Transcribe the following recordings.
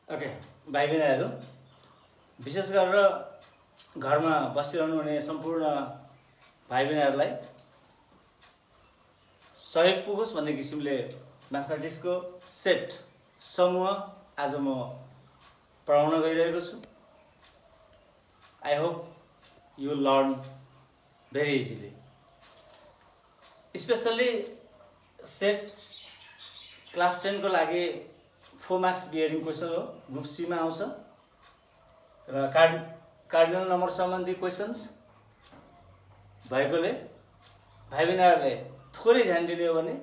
Okay भाइ बहिनीहरू, विशेष गरेर घरमा बसिरहनु हुने सम्पूर्ण भाइ बहिनीहरूलाई सहयोग पुगोस् भन्ने किसिमले म्याथमेटिक्सको सेट समूह आज म पढाउन गइरहेको छु। I hope you learn very easily. Specially set class 10 को लागि 4 मार्क्स बियरिङ क्वेसन हो, ग्रुप सी मा आउँछ र कार्डिनल नम्बर सम्बन्धी क्वेसन्स भएकोले भाइ बहिनीहरूले थोरै ध्यान दिने हो भने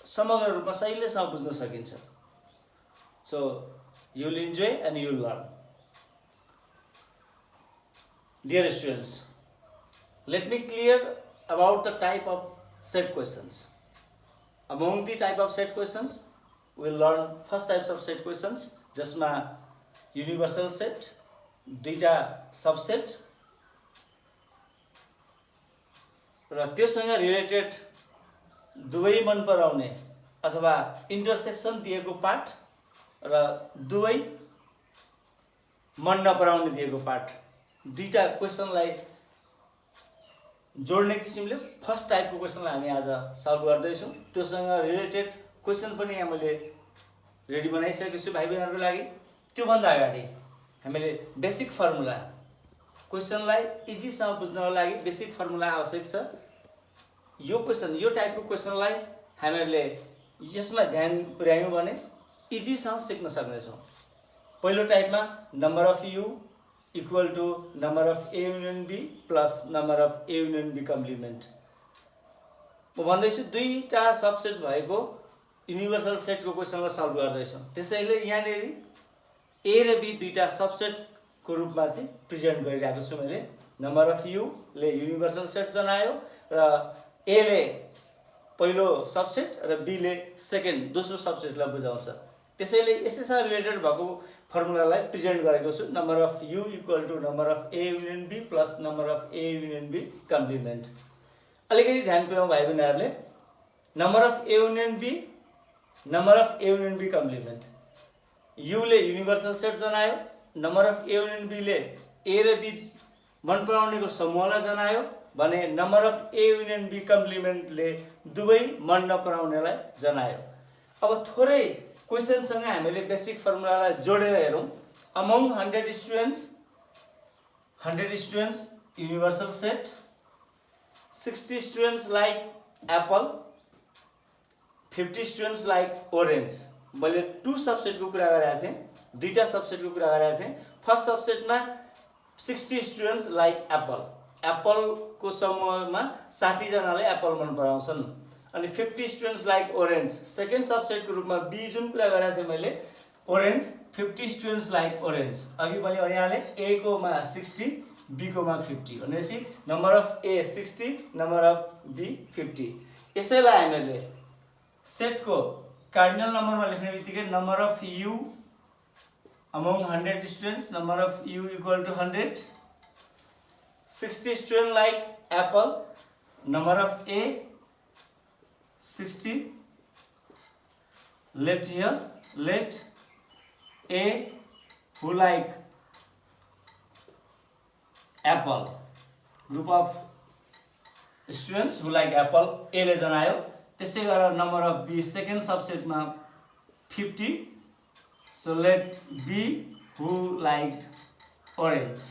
समग्र रूपमा सहिलेसँग बुझ्न सकिन्छ। So you will enjoy and you will learn. Dear students, let me clear about the type of set questions. Among the type of set questions, we will learn first types of set questions, जसमा universal set, दुईटा subset र त्यससँग related दुवै मन पराउने अथवा intersection दिएको part र दुवै मन नपराउने दिएको पार्ट, दुईटा क्वेसनलाई जोड्ने किसिमले फर्स्ट टाइपको क्वेसनलाई हामी आज सल्भ गर्दैछौँ। त्योसँग रिलेटेड क्वेसन पनि यहाँ मैले रेडी बनाइसकेको छु भाइ बहिनीहरूको लागि। त्योभन्दा अगाडि हामीले बेसिक फर्मुला, क्वेसनलाई इजीसँग बुझ्नको लागि बेसिक फर्मुला आवश्यक छ। यो क्वेसन, यो टाइपको क्वेसनलाई हामीहरूले यसमा ध्यान पुर्यायौँ भने इजीसँग सिक्न सक्नेछौँ। पहिलो टाइपमा number of U equal to number of A union B plus number of A union B complement. म भन्दैछु दुईटा सबसेट भएको युनिभर्सल सेटको क्वेसनलाई सल्भ गर्दैछौँ। त्यसैले यहाँनिर ए र बी दुईटा सबसेटको रूपमा चाहिँ प्रेजेन्ट गरिरहेको छु मैले। नम्बर अफ युले युनिभर्सल सेट जनायो र एले पहिलो सबसेट र बीले सेकेन्ड दोस्रो सबसेटलाई बुझाउँछ। त्यसैले यसैसँग रिलेटेड भएको फर्मुलालाई प्रेजेन्ट गरेको छु। Number of U equal to number of A union B plus number of A union B complement. अलिकति ध्यान पुर्याउँ भाइ बहिनीहरूले, number of A union B, number of A union B complement. युले युनिभर्सल सेट जनायो, number of A union बीले A र B मन पराउनेको समूहलाई जनायो भने number of A union B कम्प्लिमेन्टले दुवै मन नपराउनेलाई जनायो। अब थोरै क्वेसनसँग हामीले बेसिक फर्मुलालाई जोडेर हेरौँ। Among 100 students universal set, 60 students like Apple, 50 students like orange. मैले 2 सबसेटको कुरा गरेको थिएँ, दुईटा सबसेटको कुरा गरेको थिएँ। फर्स्ट सबसेटमा 60 स्टुडेन्ट्स लाइक एप्पल, एप्पलको समूहमा 60 जनाले एप्पल मन पराउँछन्। अनि 50 स्टुडेन्ट्स लाइक ओरेन्ज, सेकेन्ड सबसेटको रूपमा बी जुन कुरा गरेको थिएँ मैले, ओरेन्ज, 50 स्टुडेन्ट्स लाइक ओरेन्ज। अघि मैले भनिहालेँ ए कोमा 60 बी कोमा 50 भनेपछि number of A 60 number of B 50। यसैलाई हामीले सेटको कार्डिनल नम्बरमा लेख्ने बित्तिकै number of U among 100 students, number of U equal to 100, 60 student like apple, number of A 60, let here, let a who like apple, group of students who like apple, a ले जनायो। त्यसै गरेर number of B second सबसेटमा 50, so let b who liked orange।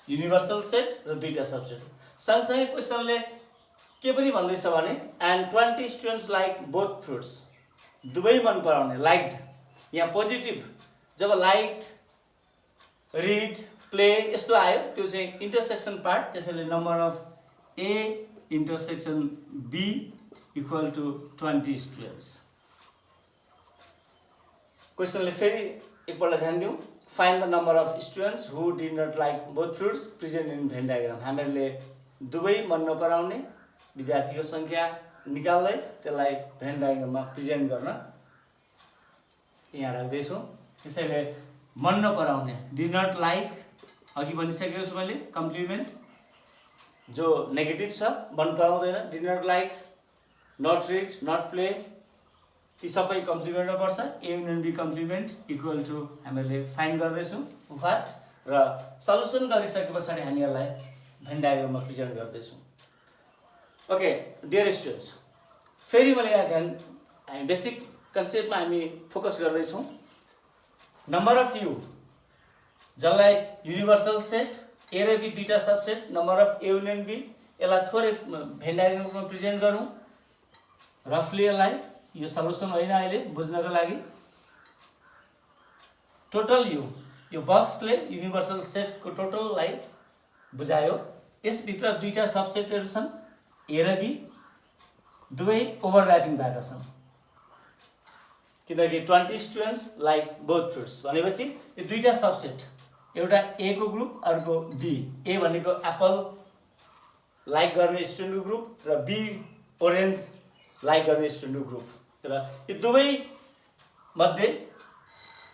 Universal set र दुईटा subset. सँगसँगै क्वेसनले के पनि भन्दैछ भने and 20 students like both fruits, दुवै मन पराउने, लाइक्ड। यहाँ पोजिटिभ, जब लाइक्ड, रिड, प्ले यस्तो आयो त्यो चाहिँ इन्टरसेक्सन पार्ट। त्यसैले number of A intersection B equal to 20 students. क्वेसनले फेरि एकपल्ट ध्यान दिउँ। Find the number of students who did not like both fruits present in Venn diagram. हामीहरूले दुवै मन नपराउने विद्यार्थीको सङ्ख्या निकाल्दै त्यसलाई भेन डायग्राममा प्रेजेन्ट गर्न यहाँ राख्दैछौँ। त्यसैले मन नपराउने डिड नट लाइक, अघि भनिसकेको छु मैले, कम्प्लिमेन्ट जो नेगेटिभ छ, मन पराउँदैन, did not like, not read, not play, ती सबै कम्प्लिमेन्टमा पर्छ। A union B complement equal to हामीले फाइन्ड गर्दैछौँ वाट, र सल्युसन गरिसके पछाडि हामी यसलाई भेन डायग्राममा प्रेजेन्ट गर्दैछौँ। ओके डियर स्टुडेन्ट्स, फेरि मैले यहाँ हामी बेसिक कन्सेप्टमा हामी फोकस गर्दैछौँ। नम्बर अफ यु जसलाई युनिभर्सल सेट, ए र बी दुईटा subset, number of A union B, यसलाई थोरै भेन डायग्राममा प्रेजेन्ट गरौँ रफली। यसलाई यो सल्युसन होइन अहिले बुझ्नको लागि। टोटल यो बक्सले युनिभर्सल सेटको टोटललाई बुझायो। यसभित्र दुईटा सबसेटहरू छन्, ए र बी, दुवै ओभरल्यापिङ भएका छन् किनकि 20 स्टुडेन्ट्स लाइक बोथ फ्रुट्स भनेपछि यो दुईटा सबसेट, एउटा ए को ग्रुप अर्को बी। ए भनेको एप्पल लाइक गर्ने स्टुडेन्टको ग्रुप र बी ओरेन्ज लाइक गर्ने स्टुडेन्टको ग्रुप, र यो दुवै मध्ये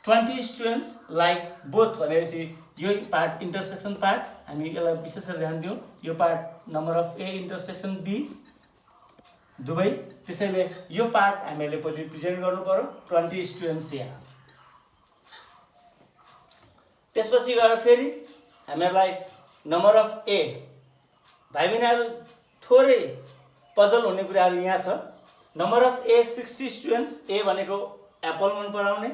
20 स्टुडेन्ट्स लाइक बोथ भनेपछि यो पार्ट इन्टरसेक्सन पार्ट हामी यसलाई विशेष गरी ध्यान दिउँ। यो part number of A intersection B दुवै, त्यसैले यो पार्ट हामीले पहिले प्रेजेन्ट गर्नु पर्यो 20 स्टुडेन्ट्स यहाँ। त्यसपछि गएर फेरि हामीहरूलाई नम्बर अफ ए, भाइ बहिनीहरू थोरै पजल हुने कुराहरू यहाँ छ। नम्बर अफ ए 60 स्टुडेन्ट्स, ए भनेको एप्पल मन पराउने।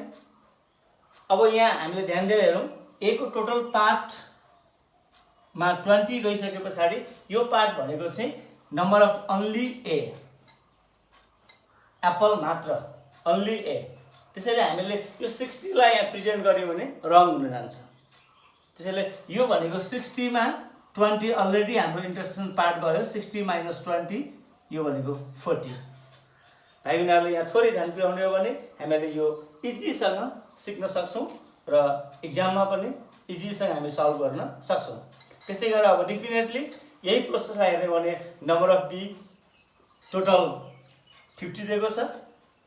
अब यहाँ हामीले ध्यान दिएर हेरौँ, ए को टोटल पार्टमा 20 गइसके पछाडि यो पार्ट भनेको चाहिँ number of only A, Apple मात्र, अन्ली ए। त्यसैले हामीले यो 60 लाई यहाँ प्रेजेन्ट गर्यौँ भने रङ हुन जान्छ। त्यसैले यो भनेको 60 मा 20 अलरेडी हाम्रो इन्टरसेक्सन पार्ट गयो, 60 माइनस 20 यो भनेको 40। भाइ बहिनीहरूले यहाँ थोरै ध्यान पुर्याउने हो भने हामीले यो इजीसँग सिक्न सक्छौँ र इक्जाममा पनि इजीसँग हामी सल्भ गर्न सक्छौँ। त्यसै गरेर अब डेफिनेटली यही प्रोसेसलाई हेर्ने भने नम्बर अफ बी टोटल 50 दिएको छ,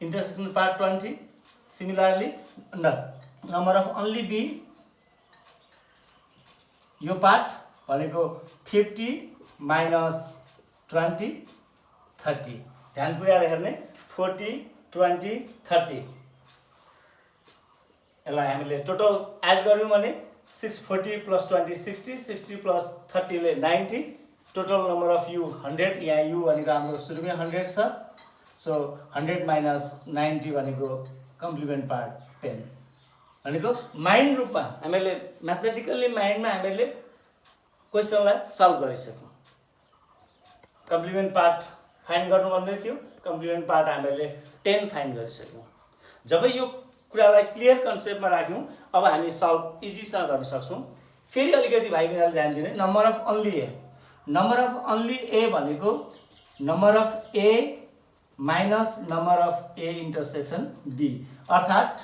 intersection part 20। Similarly number of only B यो पार्ट भनेको 50 माइनस 20 30। ध्यान पुर्याएर हेर्ने 40 20 30। यसलाई हामीले टोटल एड गऱ्यौँ भने 640 प्लस 20 60, 60 प्लस 30 ले 90। Total number of U 100। यहाँ यु भनेको हाम्रो सुरुमै 100 छ, सो 100 माइनस 90 भनेको कम्प्लिमेन्ट पार्ट 10 भनेको माइन्ड रूपमा हामीले म्याथमेटिकल्ली माइन्डमा हामीले क्वेसनलाई सल्भ गरिसक्यौँ। कम्प्लिमेन्ट पार्ट फाइन्ड गर्नु भन्दै थियो, कम्प्लिमेन्ट पार्ट हामीले 10 फाइन्ड गरिसक्यौँ। जब यो कुरालाई क्लियर कन्सेप्टमा राख्यौँ अब हामी सल्भ इजीसँग गर्न सक्छौँ। फेरि अलिकति भाइ बहिनीहरूले ध्यान दिने, number of only A, number of only A भनेको number of A minus number of A intersection B, अर्थात्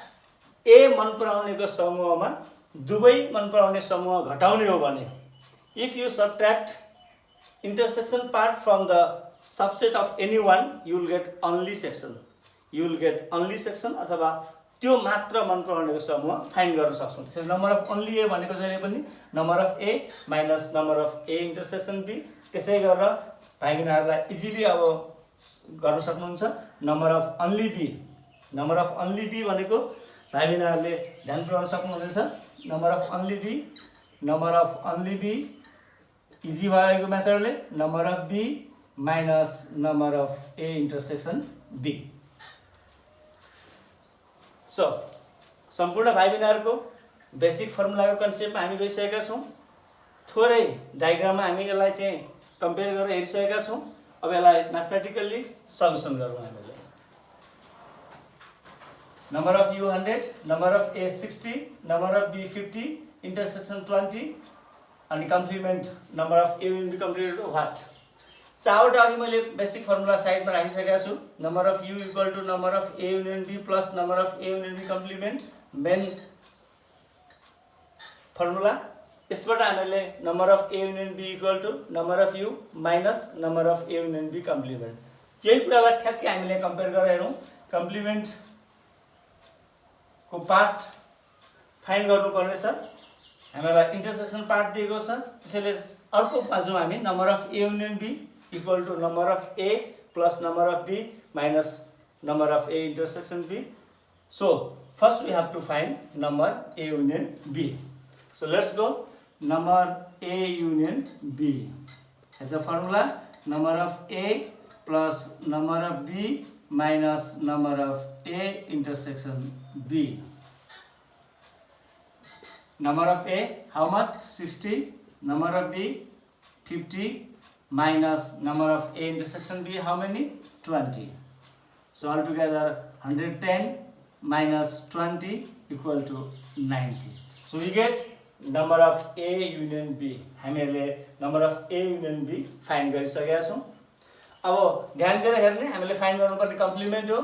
ए मन पराउनेको समूहमा दुवै मन पराउने समूह घटाउने हो भने if you subtract intersection part from the subset of any one you will get only section, you will get only section, अथवा त्यो मात्र मन पराउनेको समूह फाइन्ड गर्न सक्छौँ। त्यसैले नम्बर अफ अन्ली ए भनेको जहिले पनि number of A minus number of A intersection B. त्यसै गरेर भाइ बहिनीहरूलाई इजिली अब गर्न सक्नुहुन्छ number of only B, number of only B भनेको भाइ बहिनीहरूले ध्यान पुर्याउन सक्नुहुनेछ। Number of only B, number of only B easy भएको मेथडले number of B minus number of A intersection B. सो सम्पूर्ण भाइ बहिनीहरूको बेसिक फर्मुलाको कन्सेप्टमा हामी गइसकेका छौँ। थोरै डायग्राममा हामी यसलाई चाहिँ कम्पेयर गरेर हेरिसकेका छौँ। अब यसलाई म्याथमेटिकल्ली सल्युसन गरौँ हामीले। Number of U 100, number of A 60, number of B 50, intersection 20 अनि complement number of A will be complement what. चारवटा अघि मैले बेसिक फर्मुला साइडमा राखिसकेको छु। Number of U equal to number of A union B plus number of A union B complement, main formula. यसबाट हामीले number of A union B equal to number of U minus number of A union B complement. यही कुरालाई ठ्याक्कै हामीले compare गरेर हेरौँ। Complement को part find गर्नुपर्नेछ, हामीलाई इन्टरसेक्सन पार्ट दिएको छ। त्यसैले अर्को बाजुमा हामी number of A union B equal to number of A plus number of B minus number of A intersection B. So first we have to find number A union B. So let's go. Number A union B. As a formula, number of A plus number of B minus number of A intersection B. Number of A, how much? 60. Number of B, 50 minus number of A intersection B, how many? 20. So altogether 110 minus 20 equal to 90. So we get number of A union B. हामीले number of A union B find गरिसकेका छौँ। अब ध्यान दिएर हेर्ने, हामीले find गर्नुपर्ने complement हो।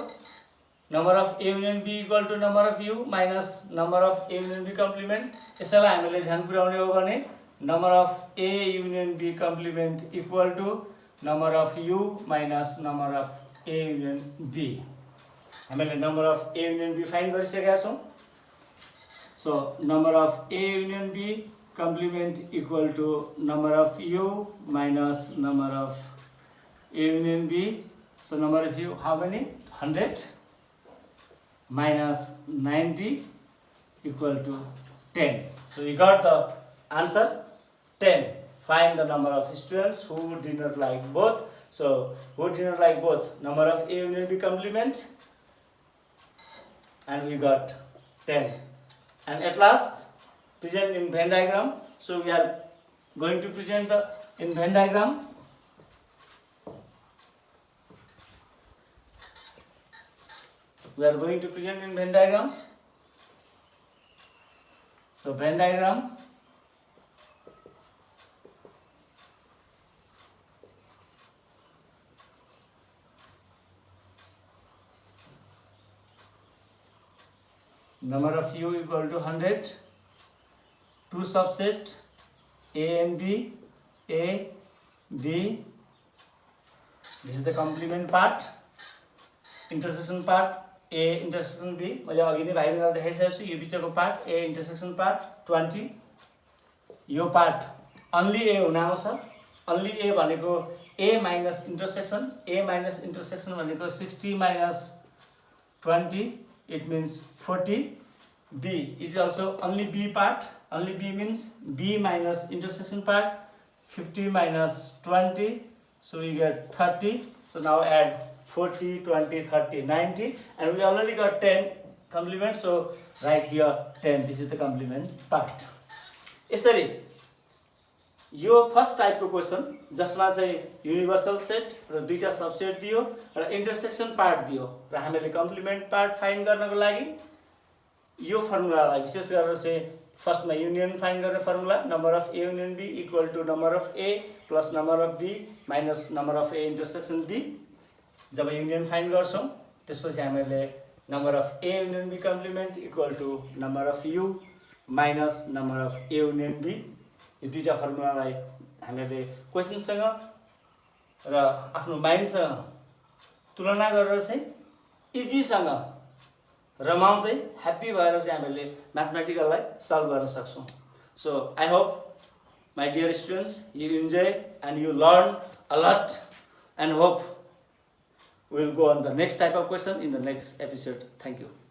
number of A union B equal to number of U minus number of A union B complement. यसैलाई हामीले ध्यान पुर्याउने हो भने number of A union B complement equal to number of U minus number of A union B. हामीले number of A union B find गरिसकेका छौँ। So number of A union B complement equal to number of U minus number of A union B. So number of U, how many? 100 minus 90 equal to 10. So we got the answer 10. Find the number of students who did not like both. So who did not like both? Number of A union B complement, and we got 10. And at last, present in Venn diagram. So we are going to present the in Venn diagram. We are going to present in Venn diagram. So Venn diagram. Number of U equal to 100. Two subset A and B. A, B. This is the complement part. Intersection part A intersection B. मैले अघि नै भाइ बहिनीलाई देखाइसकेको छु। यो बिचको part A intersection part 20. यो part only A हुन आउँछ। only A भनेको A minus intersection. A minus intersection भनेको 60 minus 20. It means 40. B is also only B part. Only B means B minus intersection part. 50 minus 20. So we get 30. So now add 40, 20, 30, 90, and we already got 10 complements, so right here 10. This is the complement part. यसरी यो first टाइपको question जसमा चाहिँ universal set र दुईटा subset दियो र intersection part दियो र हामीले कम्प्लिमेन्ट पार्ट फाइन्ड गर्नको लागि यो फर्मुलालाई विशेष गरेर चाहिँ फर्स्टमा युनियन फाइन्ड गर्ने formula number of A union B equal to number of A plus number of B minus number of A intersection B. जब युनियन फाइन्ड गर्छौँ त्यसपछि हामीले number of A union B complement equal to number of U minus number of A union B. यो दुईटा फर्मुलालाई हामीले क्वेसनसँग र आफ्नो माइन्डसँग तुलना गरेर चाहिँ इजीसँग रमाउँदै ह्याप्पी भएर चाहिँ हामीले म्याथमेटिकललाई सल्भ गर्न सक्छौँ। So I hope my dear students you enjoy and you learn a lot and hope we will go on the next type of question in the next episode. Thank you.